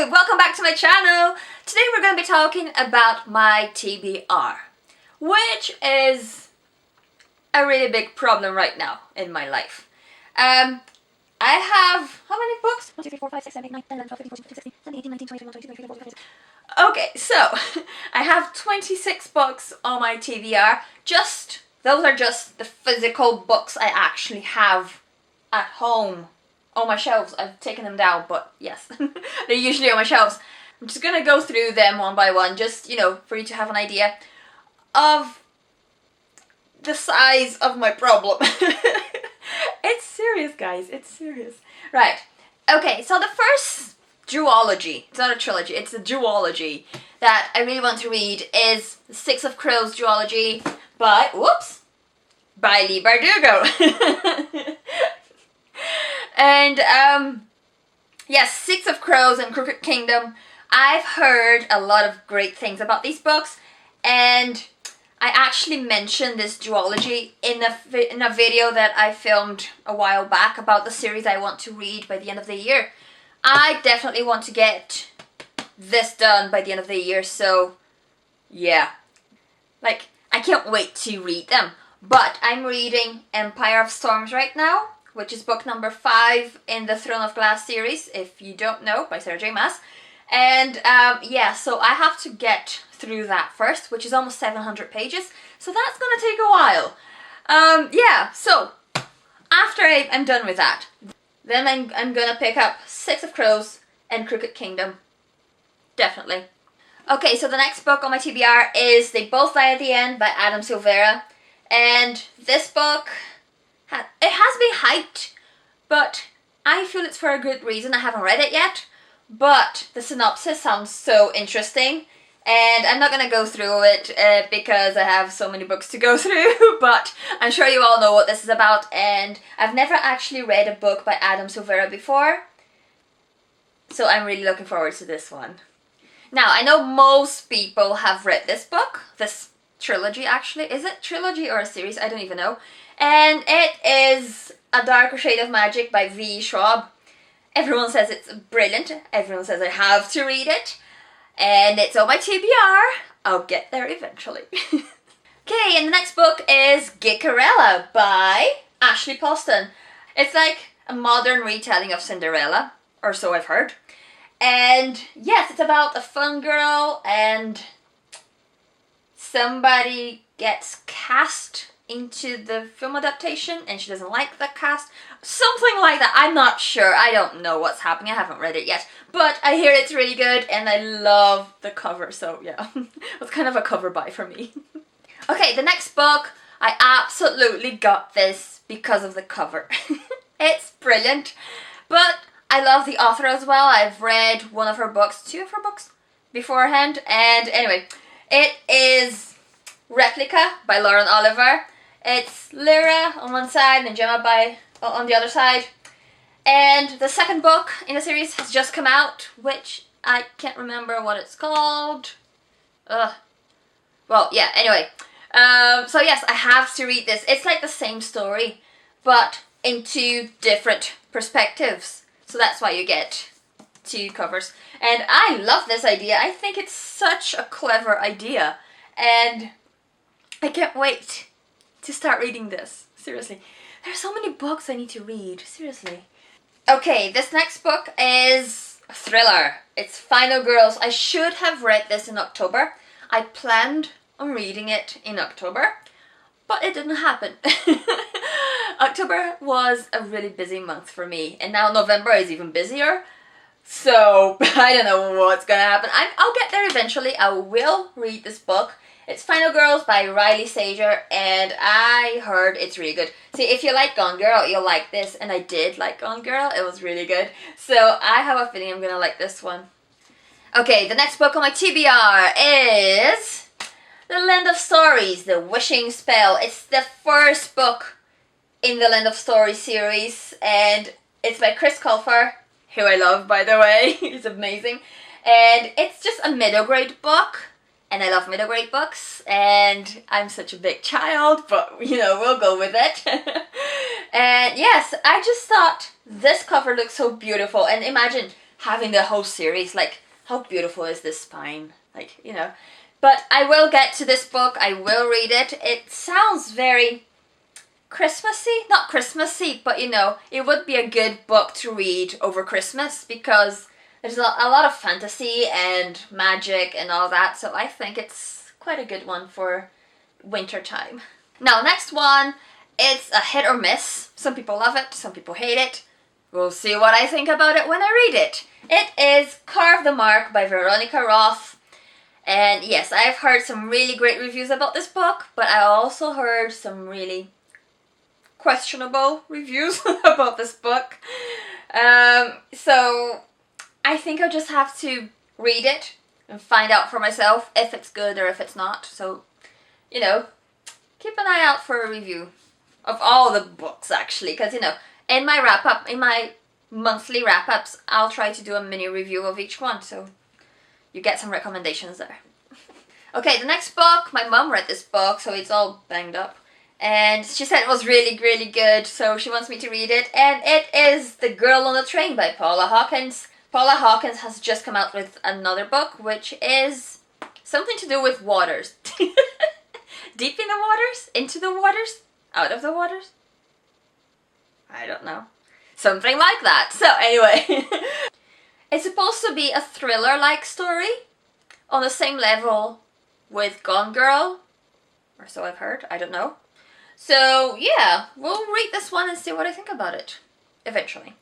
YouTube! Welcome back to my channel! Today we're going to be talking about my TBR, which is a really big problem right now in my life. I have, how many books? 1, 2, 3, 4, 5, 6, 7, 8, 9, 10, 11, 12, 13, 14, 15, 16, 17, 18, 19, 20, 21, 22, 23, 24, 25. Okay, so I have 26 books on my TBR. Those are just the physical books I actually have at home. On my shelves. I've taken them down, but yes, they're usually on my shelves. I'm just gonna go through them one by one, just, for you to have an idea of the size of my problem. It's serious, guys, it's serious. Right, okay, so the first duology, it's not a trilogy, it's a duology that I really want to read is Six of Crows duology by Leigh Bardugo. And, yes, Six of Crows and Crooked Kingdom. I've heard a lot of great things about these books, and I actually mentioned this duology in a video that I filmed a while back about the series I want to read by the end of the year. I definitely want to get this done by the end of the year, so yeah. Like, I can't wait to read them. But I'm reading Empire of Storms right now, which is book number 5 in the Throne of Glass series, if you don't know, by Sarah J. Maas. And yeah, so I have to get through that first, which is almost 700 pages, so that's gonna take a while. Yeah, so after I'm done with that, then I'm gonna pick up Six of Crows and Crooked Kingdom. Definitely. Okay, so the next book on my TBR is They Both Die at the End by Adam Silvera. And this book, it has been hyped, but I feel it's for a good reason. I haven't read it yet, but the synopsis sounds so interesting, and I'm not going to go through it because I have so many books to go through, but I'm sure you all know what this is about, and I've never actually read a book by Adam Silvera before, so I'm really looking forward to this one. Now, I know most people have read this book, this trilogy actually. Is it trilogy or a series? I don't even know. And it is A Darker Shade of Magic by V. Schwab. Everyone says it's brilliant. Everyone says I have to read it. And it's on my TBR. I'll get there eventually. Okay, and the next book is Gickarella by Ashley Poston. It's like a modern retelling of Cinderella, or so I've heard. And yes, it's about a fun girl and somebody gets cast into the film adaptation and she doesn't like the cast. Something like that. I'm not sure. I don't know what's happening. I haven't read it yet. But I hear it's really good and I love the cover. So yeah, it's kind of a cover buy for me. Okay, the next book, I absolutely got this because of the cover. It's brilliant. But I love the author as well. I've read one of her books, 2 of her books beforehand. And anyway, it is Replica by Lauren Oliver. It's Lyra on one side and Gemma on the other side. And the second book in the series has just come out, which I can't remember what it's called. Well, yeah, anyway. So yes, I have to read this. It's like the same story, but in 2 different perspectives. So that's why you get 2 covers. And I love this idea. I think it's such a clever idea. And I can't wait to start reading this. Seriously. There are so many books I need to read. Seriously. Okay, this next book is a thriller. It's Final Girls. I should have read this in October. I planned on reading it in October, but it didn't happen. October was a really busy month for me, and now November is even busier. So, I don't know what's gonna happen. I'll get there eventually. I will read this book. It's Final Girls by Riley Sager, and I heard it's really good. See, if you like Gone Girl, you'll like this, and I did like Gone Girl. It was really good. So, I have a feeling I'm gonna like this one. Okay, the next book on my TBR is The Land of Stories, The Wishing Spell. It's the first book in the Land of Stories series, and it's by Chris Colfer, who I love, by the way. He's amazing. And it's just a middle grade book, and I love middle grade books, and I'm such a big child, but we'll go with it. And yes, I just thought this cover looks so beautiful, and imagine having the whole series. Like, how beautiful is this spine? Like, you know. But I will get to this book. I will read it. It sounds very Christmassy. Not Christmassy, but you know, it would be a good book to read over Christmas because there's a lot of fantasy and magic and all that. So I think it's quite a good one for winter time. Now, next one, it's a hit or miss. Some people love it, some people hate it. We'll see what I think about it when I read it. It is Carve the Mark by Veronica Roth. And yes, I've heard some really great reviews about this book, but I also heard some really questionable reviews about this book. So I think I'll just have to read it and find out for myself if it's good or if it's not. So, you know, keep an eye out for a review of all the books, actually, because, you know, in my wrap-up, in my monthly wrap-ups, I'll try to do a mini review of each one, so you get some recommendations there. Okay, the next book, my mum read this book, so it's all banged up, and she said it was really, really good, so she wants me to read it, and it is The Girl on the Train by Paula Hawkins. Paula Hawkins has just come out with another book, which is something to do with waters. Deep in the waters? Into the waters? Out of the waters? I don't know. Something like that. So anyway, it's supposed to be a thriller-like story on the same level with Gone Girl, or so I've heard, I don't know. So yeah, we'll read this one and see what I think about it, eventually.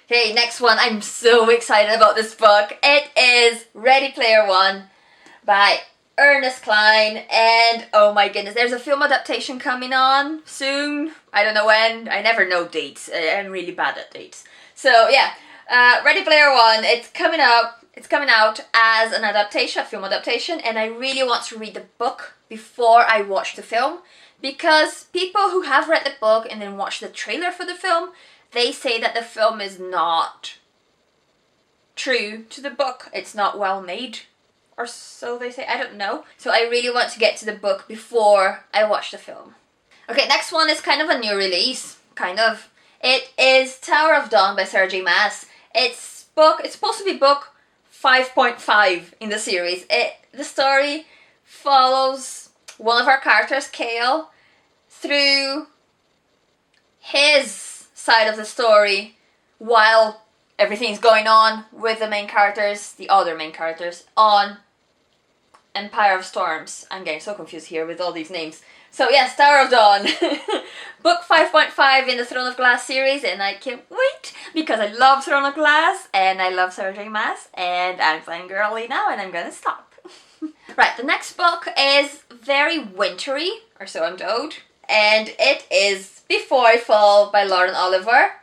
Okay, next one, I'm so excited about this book. It is Ready Player One by Ernest Cline, and oh my goodness, there's a film adaptation coming on soon. I don't know when. I never know dates. I'm really bad at dates. So yeah, Ready Player One, it's coming out as an adaptation, a film adaptation, and I really want to read the book before I watch the film, because people who have read the book and then watch the trailer for the film, they say that the film is not true to the book. It's not well made, or so they say, I don't know. So I really want to get to the book before I watch the film. Okay, next one is kind of a new release, kind of. It is Tower of Dawn by Sarah J Maas. It's supposed to be book 5.5 in the series. The story follows one of our characters, Kale, through his side of the story while everything's going on with the main characters, the other main characters, on Empire of Storms. I'm getting so confused here with all these names. So yes, Tower of Dawn. Book 5.5 in the Throne of Glass series, and I can't wait because I love Throne of Glass and I love Sarah J Maas, and I'm playing girly now and I'm gonna stop. Right, the next book is very wintry, or so I'm told, and it is Before I Fall by Lauren Oliver.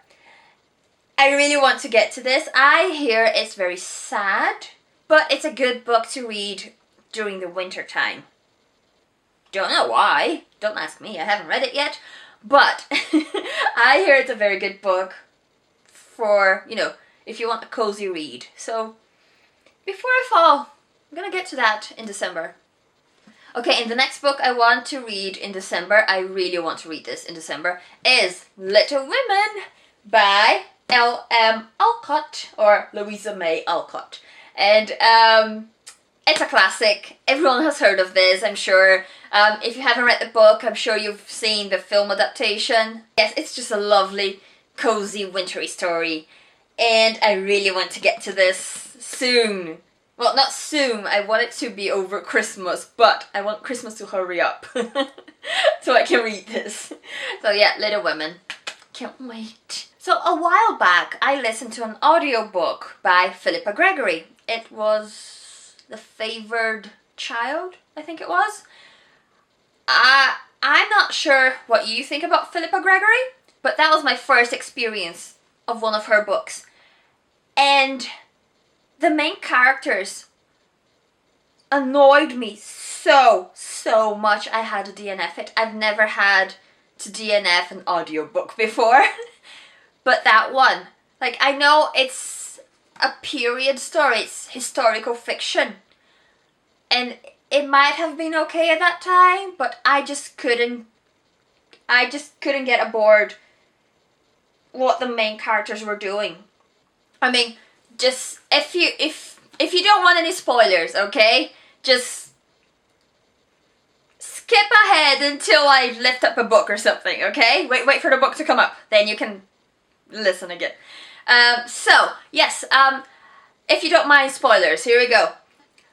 I really want to get to this. I hear it's very sad, but it's a good book to read during the winter time. Don't know why. Don't ask me. I haven't read it yet. But I hear it's a very good book for, you know, if you want a cozy read. So, Before I Fall, I'm gonna get to that in December. Okay, and the next book I want to read in December, I really want to read this in December, is Little Women by L.M. Alcott, or Louisa May Alcott. And it's a classic. Everyone has heard of this, I'm sure. If you haven't read the book, I'm sure you've seen the film adaptation. Yes, it's just a lovely, cozy, wintry story. And I really want to get to this soon. Well, not soon. I want it to be over Christmas, but I want Christmas to hurry up so I can read this. So yeah, Little Women. Can't wait. So a while back, I listened to an audiobook by Philippa Gregory. It was The Favored Child, I think it was. I'm not sure what you think about Philippa Gregory, but that was my first experience of one of her books. And the main characters annoyed me so much I had to DNF it. I've never had to DNF an audiobook before. But that one, like, I know it's a period story, it's historical fiction, and it might have been okay at that time, but I just couldn't get aboard what the main characters were doing. I mean, just if you don't want any spoilers, okay, just skip ahead until I lift up a book or something, okay? Wait for the book to come up, then you can listen again. So yes, if you don't mind spoilers, here we go.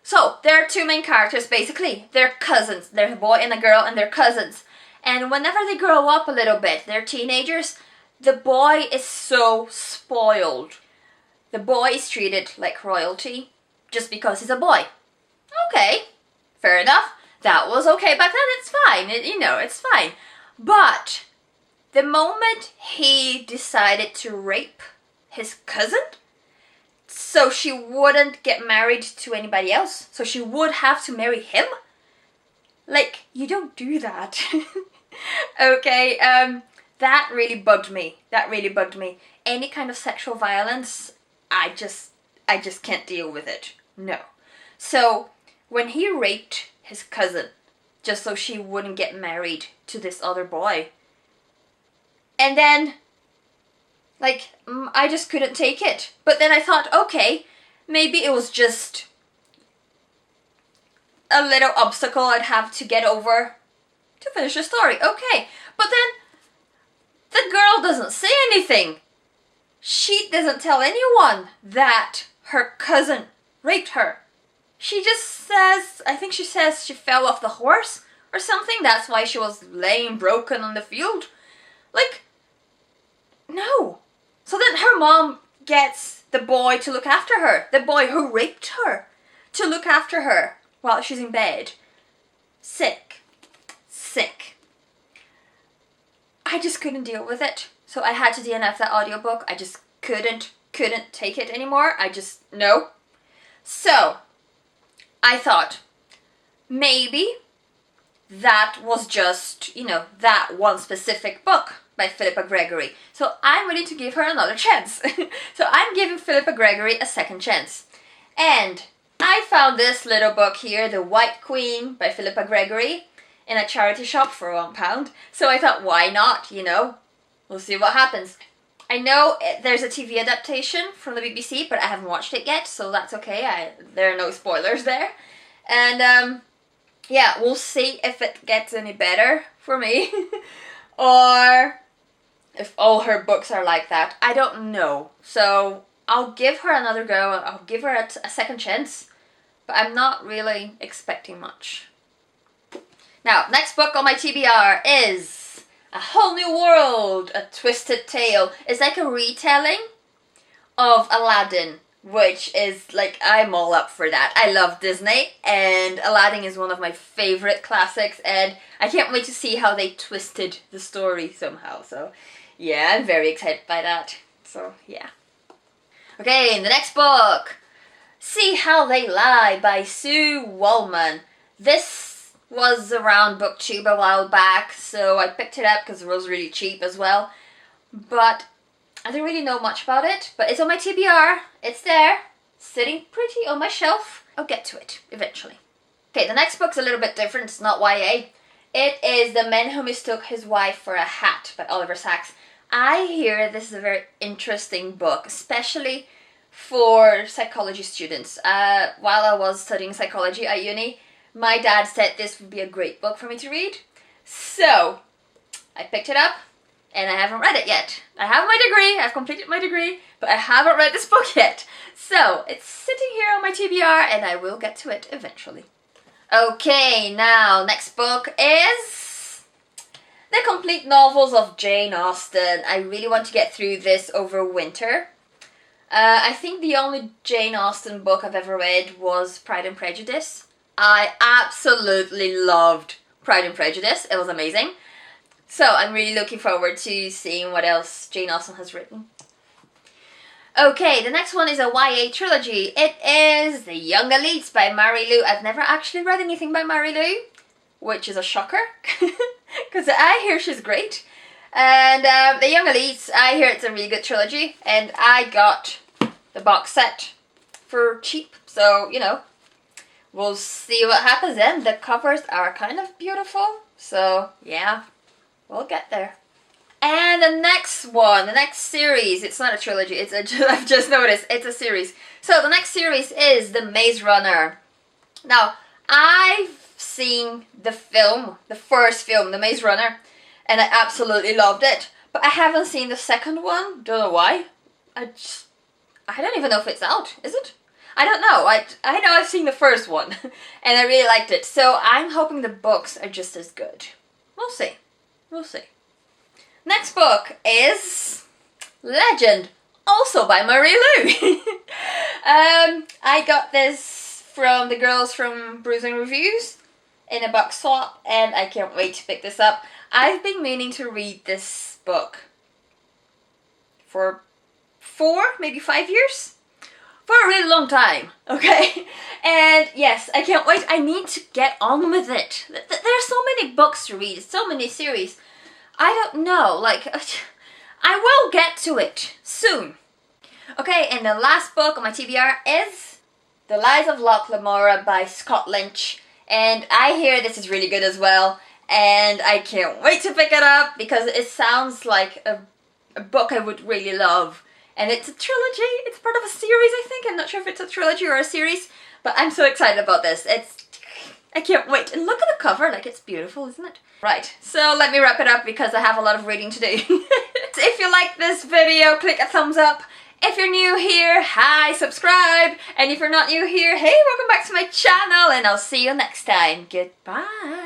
So there are two main characters basically. They're cousins. There's a boy and a girl, and they're cousins. And whenever they grow up a little bit, they're teenagers. The boy is so spoiled. The boy is treated like royalty just because he's a boy. Okay, fair enough. That was okay back then. It's fine. It's fine. But the moment he decided to rape his cousin, so she wouldn't get married to anybody else, so she would have to marry him? Like, you don't do that. Okay, that really bugged me. Any kind of sexual violence, I just can't deal with it. No. So, when he raped his cousin, just so she wouldn't get married to this other boy, and then, like, I just couldn't take it. But then I thought, okay, maybe it was just a little obstacle I'd have to get over to finish the story. Okay, but then the girl doesn't say anything. She doesn't tell anyone that her cousin raped her. She just says, I think she says she fell off the horse or something. That's why she was laying broken on the field. Like, no. So then her mom gets the boy to look after her. The boy who raped her. To look after her while she's in bed. Sick. I just couldn't deal with it. So I had to DNF that audiobook. I just couldn't take it anymore. No. So, I thought, maybe that was just, that one specific book by Philippa Gregory. So I'm ready to give her another chance. So I'm giving Philippa Gregory a second chance. And I found this little book here, The White Queen by Philippa Gregory, in a charity shop for £1. So I thought, why not, We'll see what happens. I know there's a TV adaptation from the BBC, but I haven't watched it yet, so that's okay. There are no spoilers there. And, yeah, we'll see if it gets any better for me. Or if all her books are like that. I don't know. So I'll give her another go. I'll give her a second chance. But I'm not really expecting much. Now, next book on my TBR is A Whole New World, A Twisted Tale. It's like a retelling of Aladdin, which is, like, I'm all up for that. I love Disney, and Aladdin is one of my favorite classics, and I can't wait to see how they twisted the story somehow. So, yeah, I'm very excited by that. So, yeah. Okay, the next book. See How They Lie by Sue Wallman. This was around booktube a while back, so I picked it up because it was really cheap as well. But I don't really know much about it, but it's on my TBR. It's there, sitting pretty on my shelf. I'll get to it eventually. Okay, the next book's a little bit different. It's not YA. It is The Man Who Mistook His Wife for a Hat by Oliver Sacks. I hear this is a very interesting book, especially for psychology students. While I was studying psychology at uni, my dad said this would be a great book for me to read. So, I picked it up, and I haven't read it yet. I have my degree, I've completed my degree, but I haven't read this book yet. So, it's sitting here on my TBR, and I will get to it eventually. Okay, now, next book is The Complete Novels of Jane Austen. I really want to get through this over winter. I think the only Jane Austen book I've ever read was Pride and Prejudice. I absolutely loved Pride and Prejudice. It was amazing. So I'm really looking forward to seeing what else Jane Austen has written. Okay, the next one is a YA trilogy. It is The Young Elites by Mary Lou. I've never actually read anything by Mary Lou, which is a shocker, because I hear she's great. And The Young Elites, I hear it's a really good trilogy, and I got the box set for cheap, so, we'll see what happens then. The covers are kind of beautiful, so yeah, we'll get there. And the next one, the next series, it's not a trilogy, I've just noticed, it's a series. So the next series is The Maze Runner. Now, I've seen the film, the first film, The Maze Runner, and I absolutely loved it. But I haven't seen the second one, don't know why. I don't even know if it's out, is it? I don't know, I know I've seen the first one, and I really liked it. So I'm hoping the books are just as good. We'll see, we'll see. Next book is Legend, also by Marie Lu. I got this from the girls from Brews and Reviews in a box swap, and I can't wait to pick this up. I've been meaning to read this book for 4, maybe 5 years? For a really long time, okay? And yes, I can't wait. I need to get on with it. There are so many books to read, so many series. I don't know, like, I will get to it soon. Okay, and the last book on my TBR is The Lies of Locke Lamora by Scott Lynch. And I hear this is really good as well. And I can't wait to pick it up because it sounds like a book I would really love. And it's a trilogy, it's part of a series I think. I'm not sure if it's a trilogy or a series. But I'm so excited about this. I can't wait. And look at the cover, like it's beautiful, isn't it? Right, so let me wrap it up because I have a lot of reading to do. If you like this video, click a thumbs up. If you're new here, hi, subscribe. And if you're not new here, hey, welcome back to my channel and I'll see you next time. Goodbye.